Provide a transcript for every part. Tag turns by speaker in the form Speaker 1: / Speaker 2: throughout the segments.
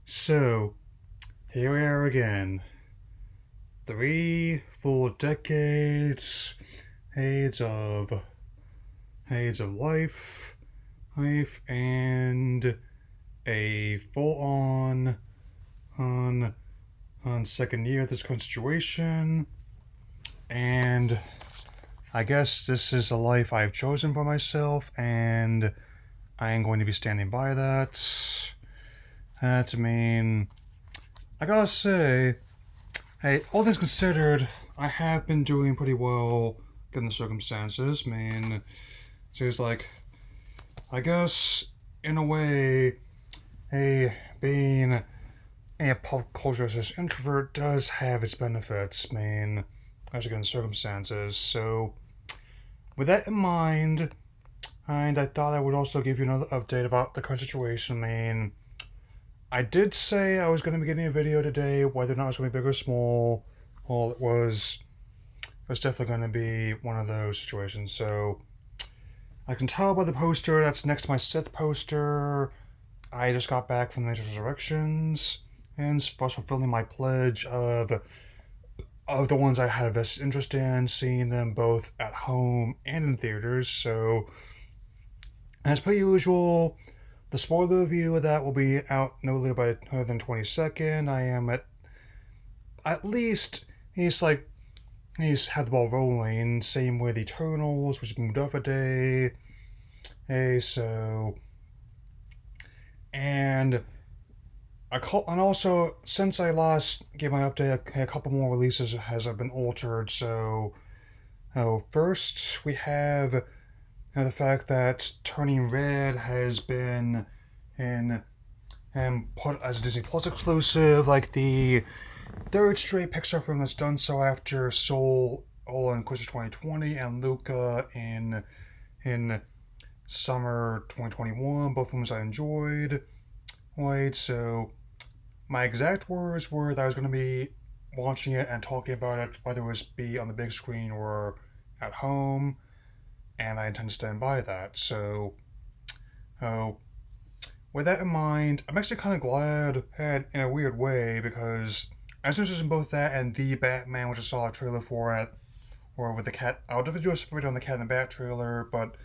Speaker 1: So, here we are again. 3 full decades, aids of life, and a full on second year of this current situation. And I guess this is a life I've chosen for myself, and I am going to be standing by that. I mean, I gotta say, hey, all things considered, I have been doing pretty well given the circumstances. I mean, so it's like, I guess, in a way, being a pop culture as introvert does have its benefits. I mean, as given the circumstances. So, with that in mind, and I thought I would also give you another update about the current situation. I mean, I did say I was going to be getting a video today, whether or not it was going to be big or small. Well, it was definitely going to be one of those situations. So I can tell by the poster that's next to my Sith poster. I just got back from the Matrix Resurrections and was fulfilling my pledge of the ones I had a vested interest in, seeing them both at home and in theaters. So, as per usual, the spoiler review of that will be out no later by other than 22nd. I am at least he's had the ball rolling. Same with Eternals, which moved up a day. Hey, so and and also since I last gave my update, a couple more releases has been altered. So, first we have the fact that Turning Red has been in and put as a Disney Plus exclusive, like the third straight Pixar film that's done so after Soul all in Christmas 2020 and Luca in summer 2021. Both films I enjoyed. Wait, so my exact words were that I was going to be watching it and talking about it, whether it was be on the big screen or at home, and I intend to stand by that. So, oh, with that in mind, I'm actually kind of glad, in a weird way, because as interested in both that and the Batman, which I saw a trailer for it, or with the cat. I'll definitely do a separate on the Cat and the Bat trailer, but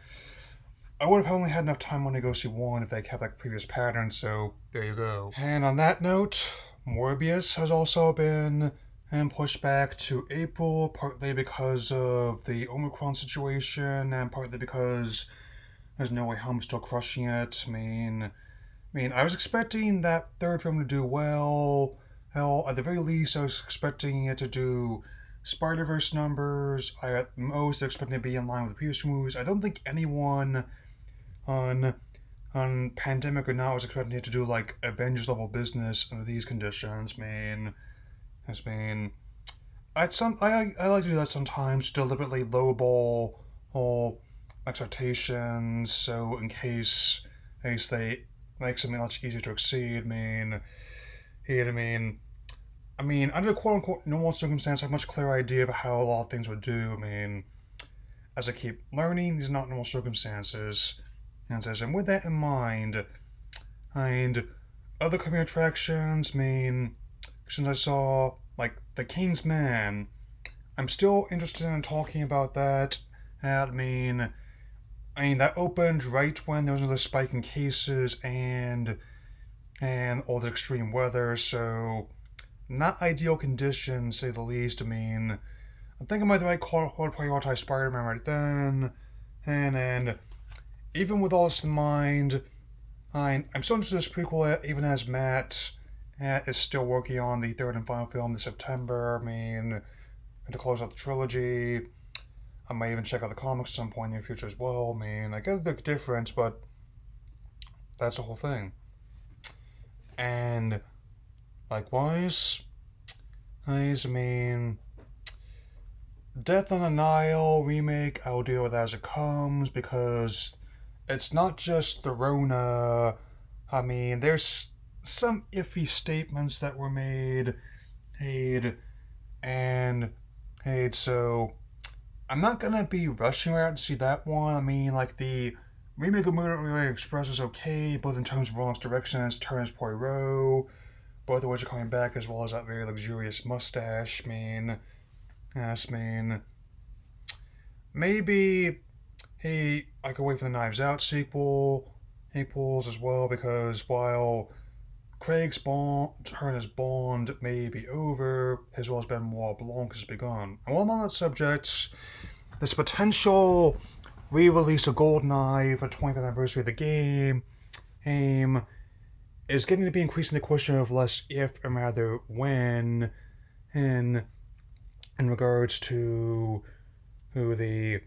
Speaker 1: I would have only had enough time when I go see one if they kept like previous patterns. So there you go. And on that note, Morbius has also been pushed back to April, partly because of the Omicron situation, and partly because there's No Way Home still crushing it. I was expecting that third film to do well. Hell, at the very least, I was expecting it to do Spider-Verse numbers. I at most expecting it to be in line with the previous movies. I don't think anyone on Pandemic or not was expecting it to do like Avengers level business under these conditions. I like to do that sometimes, deliberately lowball all expectations, so in case they make something much easier to exceed. Under quote unquote normal circumstances, I have a much clearer idea of how a lot of things would do. As I keep learning, these are not normal circumstances. And with that in mind, and other coming attractions, since I saw, like, The King's Man, I'm still interested in talking about that. That opened right when there was another spike in cases and all the extreme weather, so not ideal conditions, to say the least. I think I might right call to prioritize Spider-Man right then, and even with all this in mind, I'm still interested in this prequel, even as Matt is still working on the third and final film this September. To close out the trilogy. I might even check out the comics at some point in the future as well. I get the difference, but that's the whole thing. And likewise, Death on the Nile remake, I'll deal with as it comes, because it's not just the Rona. There's some iffy statements that were made, so I'm not gonna be rushing right out to see that one. The remake of Murder Express is okay, both in terms of Ron's direction and Terrence Poirot. both of which are coming back, as well as that very luxurious mustache. I mean, yes, I mean, maybe I could wait for the Knives Out sequels as well, because while Craig's turn as Bond may be over, as well as Benoit Blanc has begun. And while I'm on that subject, this potential re-release of GoldenEye for the 25th anniversary of the game is getting to be increasingly the question of less if and rather when, in in regards to who the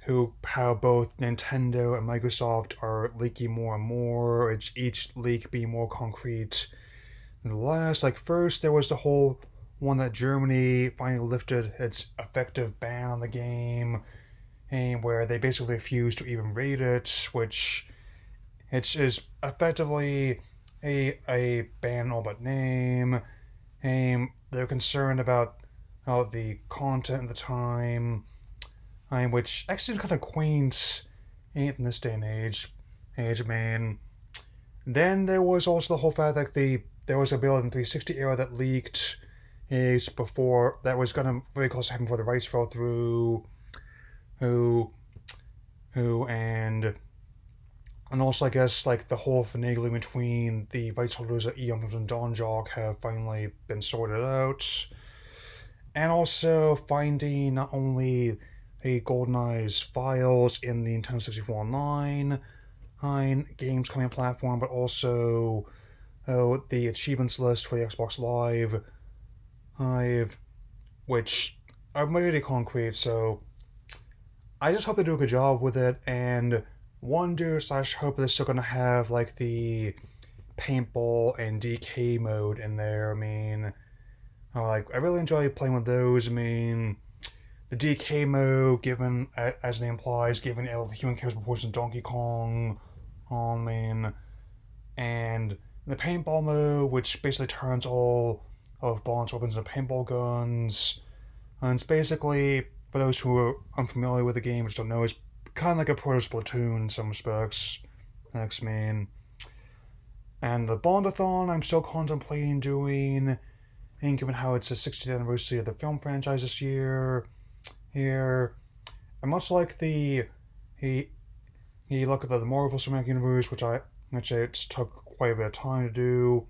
Speaker 1: who how both Nintendo and Microsoft are leaking more and more. Each leak being more concrete than the last. Like first, there was the whole one that Germany finally lifted its effective ban on the game, and where they basically refused to even rate it, which it is effectively a ban all but name. And they're concerned about the content at the time, which actually kind of quaint in this day and age, man. Then there was also the whole fact that there was a build in 360 era that leaked is before that was gonna very close to happen before the rights fell through. Who who and also I guess like the whole finagling between the rights holders at Eon Films and Don Jock have finally been sorted out. And also finding not only the GoldenEye's files in the Nintendo 64 Online games coming platform, but also the achievements list for the Xbox Live, which are really concrete. So I just hope they do a good job with it, and wonder/hope they're still gonna have like the paintball and DK mode in there. I mean, I really enjoy playing with those. I mean, the DK mode, given as the name implies, given human chaos proportions Donkey Kong, I mean, and the paintball mode, which basically turns all of Bond's weapons into paintball guns. And it's basically, for those who are unfamiliar with the game, which don't know, it's kind of like a proto Splatoon in some respects. X-Men. And the Bondathon, I'm still contemplating doing, and given how it's the 60th anniversary of the film franchise this year, and much like the look at the Marvel Cinematic Universe, which it took quite a bit of time to do,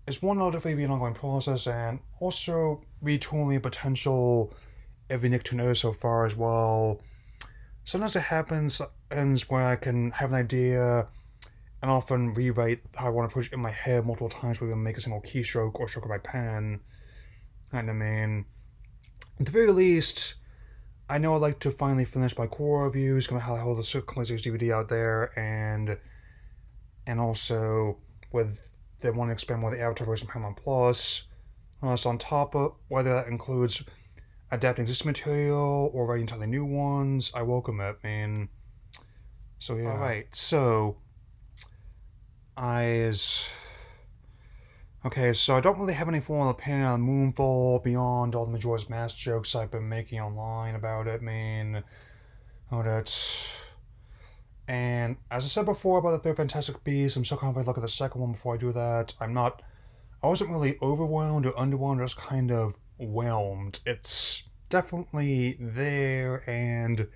Speaker 1: is one that'll definitely be an ongoing process, and also retooling potential every Nicktoon so far as well. Sometimes it ends where I can have an idea and often rewrite how I want to push it in my head multiple times where I make a single keystroke or stroke of my pen. And I mean, at the very least, I know I'd like to finally finish my core reviews, kind of how I hold the Complete Series DVD out there, and also with they want to expand more the Avatar version of Paramount Plus. So on top of whether that includes adapting existing material or writing entirely new ones, I welcome it, man. So yeah. Alright, so okay, so I don't really have any formal opinion on Moonfall beyond all the Majora's Mask jokes I've been making online about it, man. And as I said before about the third Fantastic Beast, I'm still kind of look at the second one before I do that. I wasn't really overwhelmed or underwhelmed, just kind of whelmed. It's definitely there, and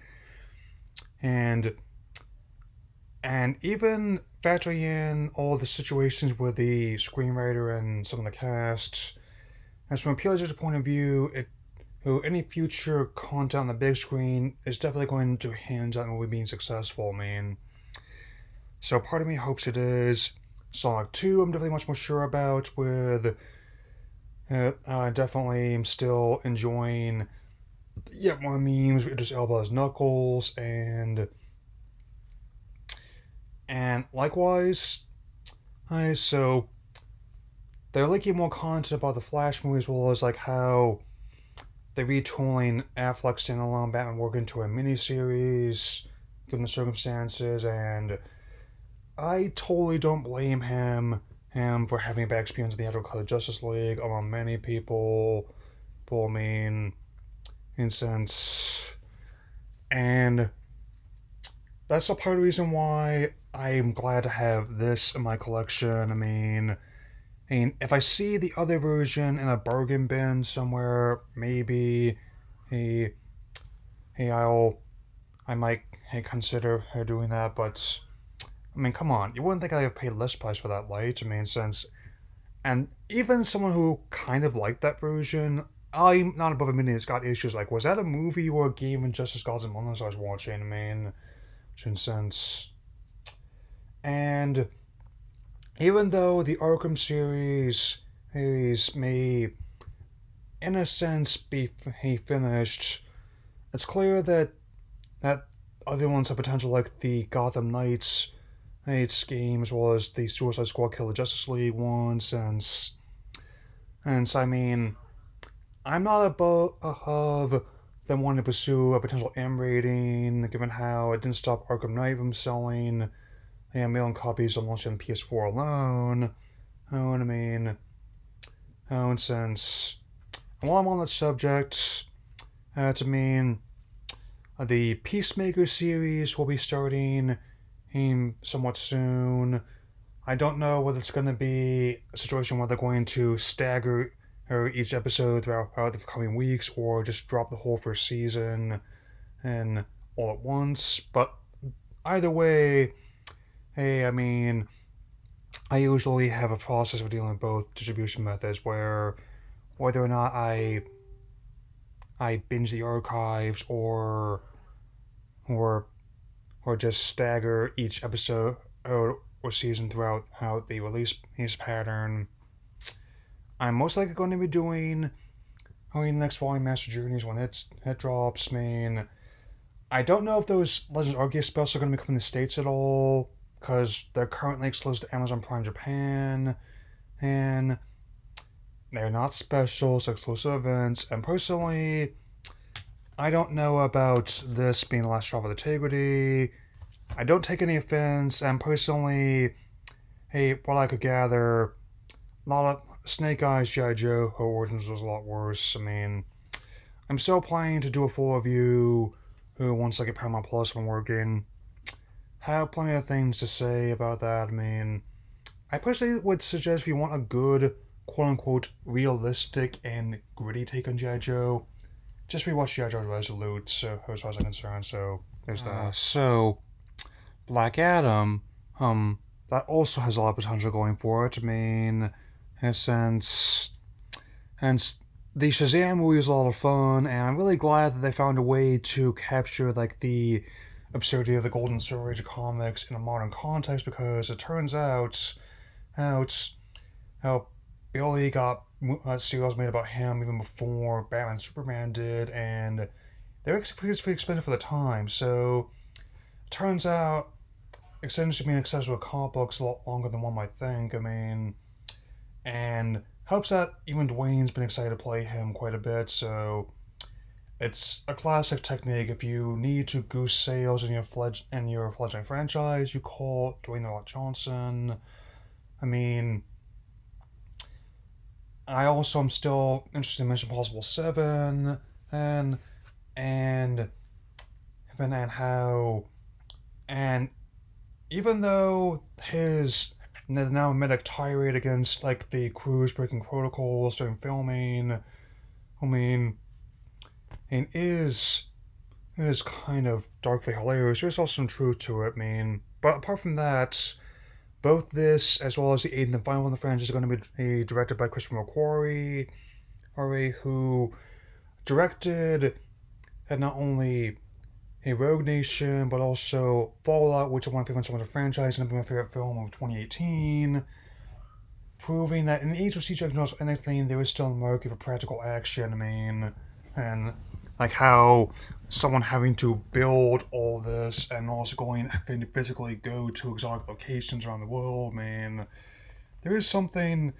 Speaker 1: even factoring in all the situations with the screenwriter and some of the cast, as from a purely just point of view, any future content on the big screen is definitely going to hinge on movie being successful, man. So part of me hopes it is. Sonic 2, I'm definitely much more sure about. I definitely am still enjoying yet more memes with Idris Elba as Knuckles, and likewise, so they're leaking more content about the Flash movie, as well as like how they're retooling Affleck's standalone Batman work into a miniseries, given the circumstances, and I totally don't blame him for having a bad experience in the actual cut of Justice League, among many people. I mean, instance, and that's a part of the reason why I'm glad to have this in my collection. I mean, And if I see the other version in a bargain bin somewhere, maybe, hey, hey, I might hey, consider doing that. But I mean, come on, you wouldn't think I'd pay less price for that, right? I mean, since and even someone who kind of liked that version, I'm not above admitting it's got issues. Like, was that a movie or a game in Justice Gods and Monsters I was watching? I mean, since and even though the Arkham series may, in a sense, be finished, it's clear that other ones have potential, like the Gotham Knights game, as well as the Suicide Squad Kill the Justice League one, since I mean, I'm not above them wanting to pursue a potential M rating, given how it didn't stop Arkham Knight from selling a million copies on launching on PS4 alone. Oh, and I mean, oh, and since while I'm on that subject, to mean the Peacemaker series will be starting somewhat soon. I don't know whether it's going to be a situation where they're going to stagger each episode throughout the coming weeks or just drop the whole first season and all at once. But either way, hey, I mean, I usually have a process of dealing with both distribution methods where whether or not I binge the archives or or just stagger each episode or season throughout how the release pattern. I'm most likely going to be doing the next volume, Master Journeys, when it drops. I mean, I don't know if those Legends Arceus spells are going to be coming to the States at all, because they're currently exclusive to Amazon Prime Japan, and they're not specials, exclusive events, and personally, I don't know about this being the last straw of integrity. I don't take any offense, and personally, hey, what I could gather, a lot of Snake Eyes G.I. Joe Origins was a lot worse. I mean, I'm still planning to do a full review once I get Paramount Plus when working. Have plenty of things to say about that. I mean, I personally would suggest if you want a good, quote unquote, realistic and gritty take on G.I. Joe, just rewatch G.I. Joe Resolute, so, as far as I'm concerned. So, there's that. So, Black Adam, that also has a lot of potential going for it. I mean, since the Shazam movie was a lot of fun, and I'm really glad that they found a way to capture like the absurdity of the Golden Silver Age of comics in a modern context, because it turns out how Billy got serials made about him even before Batman and Superman did, and they were pretty expensive for the time. So turns out extending being accessible to comic books a lot longer than one might think. I mean, and helps that even Dwayne's been excited to play him quite a bit. So it's a classic technique. If you need to goose sales in your fledgling franchise, you call Dwayne The Rock Johnson. I mean, I also am still interested in Mission Impossible 7 and and and how and even though his now medic tirade against like the crews breaking protocols during filming, I mean, and is kind of darkly hilarious. There's also some truth to it. I mean, but apart from that, both this as well as the eighth and final in the franchise is going to be directed by Christopher McQuarrie, who directed had not only a Rogue Nation, but also Fallout, which is one of my favorite films of the franchise and my favorite film of 2018, proving that in the age of CGI knows anything, there is still a market for practical action. I mean, and like how someone having to build all this and also having to physically go to exotic locations around the world, man. There is something,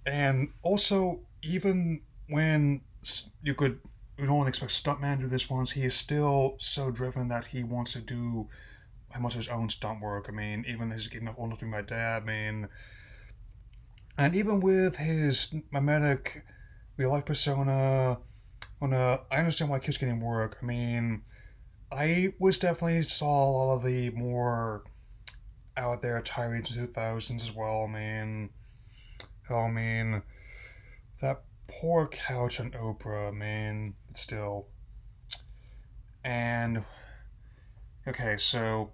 Speaker 1: and also even when you could we don't expect Stuntman to do this once. He is still so driven that he wants to do much of his own stunt work. I mean, even his getting old enough to be my dad. I mean, and even with his mimetic real life persona, I understand why he keeps getting work. I mean, I was definitely saw a lot of the more out there tirades in the 2000s as well. I mean, I mean, that poor couch on Oprah, man. Still. And, okay, so,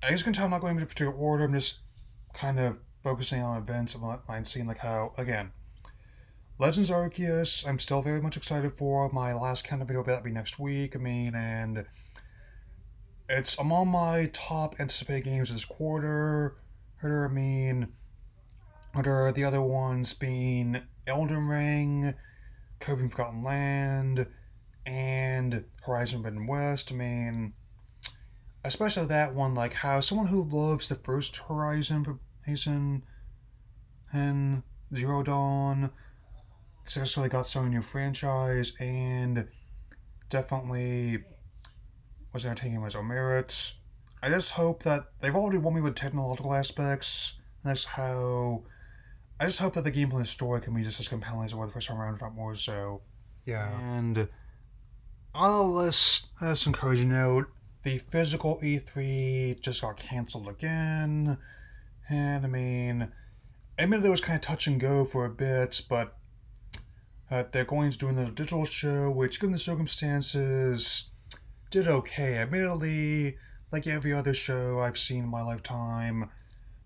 Speaker 1: as you can tell, I'm not going into particular order. I'm just kind of focusing on events and seeing, like, how, again, Legends Arceus, I'm still very much excited for. My last countdown video will be next week. I mean, and it's among my top anticipated games this quarter. I mean, what the other ones being Elden Ring, Kirby Forgotten Land, and Horizon Forbidden West. I mean, especially that one, like how someone who loves the first Horizon and Zero Dawn successfully got started a new franchise and definitely was entertaining by its own merits. I just hope that they've already won me with technological aspects. And that's how. I just hope that the gameplay and story can be just as compelling as it was the first time around, if not more so. Yeah. And on a less encouraging note, the physical E3 just got cancelled again. And I mean, admittedly, it was kind of touch and go for a bit, but they're going to do another digital show, which, given the circumstances, did okay. Admittedly, like every other show I've seen in my lifetime,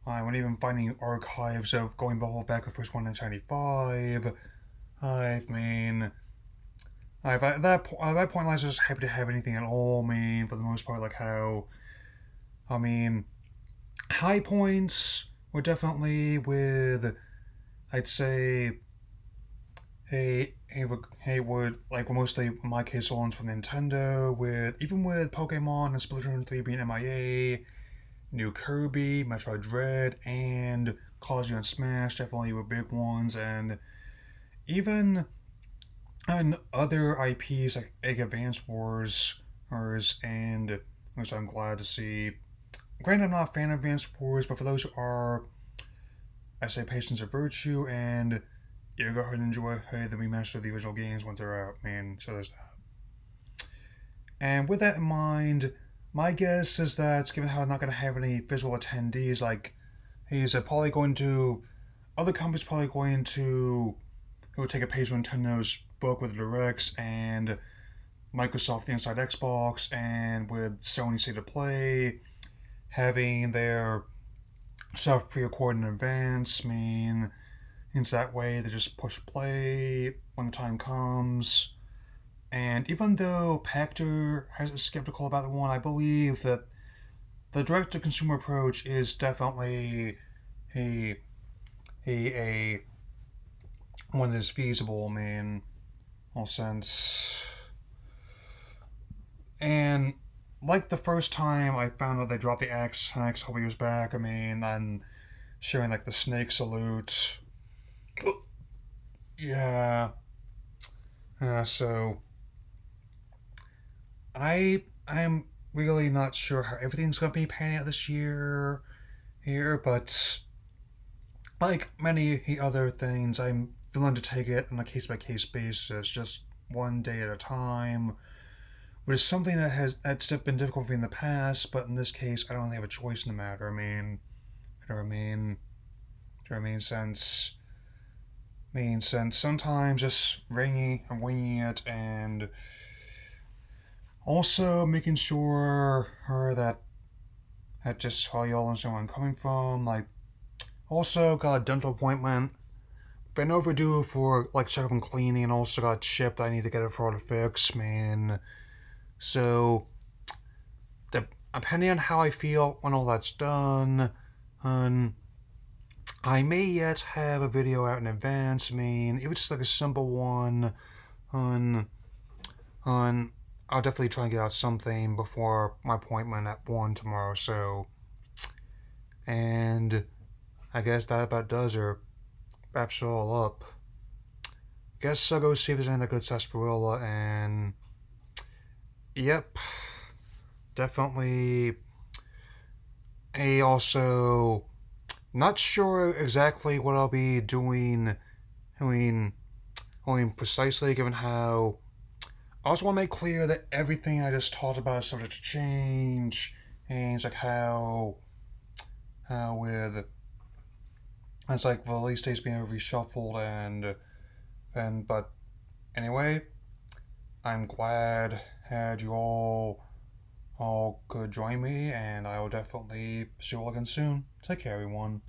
Speaker 1: when even finding archives of going back to the first one in 1995, I mean, at that point, I was just happy to have anything at all. I mean, for the most part, like how, I mean, high points were definitely with, I'd say, would like mostly in my case ones from Nintendo, even with Pokemon and Splatoon 3 being MIA, new Kirby, Metroid Dread, and Call of Duty and Smash definitely were big ones, and even and other IPs like Egg Advance Wars, and which I'm glad to see. Granted, I'm not a fan of Advance Wars, but for those who are, I say patience of virtue, and you go ahead and enjoy the remaster of the original games once they're out, man. So there's that. And with that in mind, my guess is that given how I'm not going to have any physical attendees, like he's probably going to, other companies probably going to, who would take a page from Nintendo's book with the directs, and Microsoft the Inside Xbox, and with Sony State of Play having their stuff pre-recorded in advance. I mean, it's that way they just push play when the time comes. And even though Pactor has a skeptical about the one, I believe that the direct-to-consumer approach is definitely a a one that is feasible. I mean, all sense. And like the first time I found out they dropped the X a couple years back, I mean, and sharing like the snake salute. Yeah. So I'm really not sure how everything's gonna be panning out this year here, but like many other things, I'm willing to take it on a case by case basis, just one day at a time. Which is something that's been difficult for me in the past, but in this case, I don't really have a choice in the matter. I mean, you know what I mean? Do you know what I mean? Since sometimes just ringing and winging it, and also making sure that just how y'all understand where I'm coming from. Like, also got a dental appointment. Been overdue for like checkup and cleaning, and also got chipped. I need to get it for all the fix, man. So, depending on how I feel when all that's done, I may yet have a video out in advance. I mean, if it's just like a simple one, on, I'll definitely try and get out something before my appointment at 1 tomorrow. So, and I guess that about does or wraps it all up. Guess I'll go see if there's any good sarsaparilla, and yep, definitely. Also not sure exactly what I'll be doing. Precisely, given how. I also want to make clear that everything I just talked about is subject to change, and it's like how with It's like the release dates being reshuffled and but anyway, I'm glad had you all could join me, and I will definitely see you all again soon. Take care, everyone.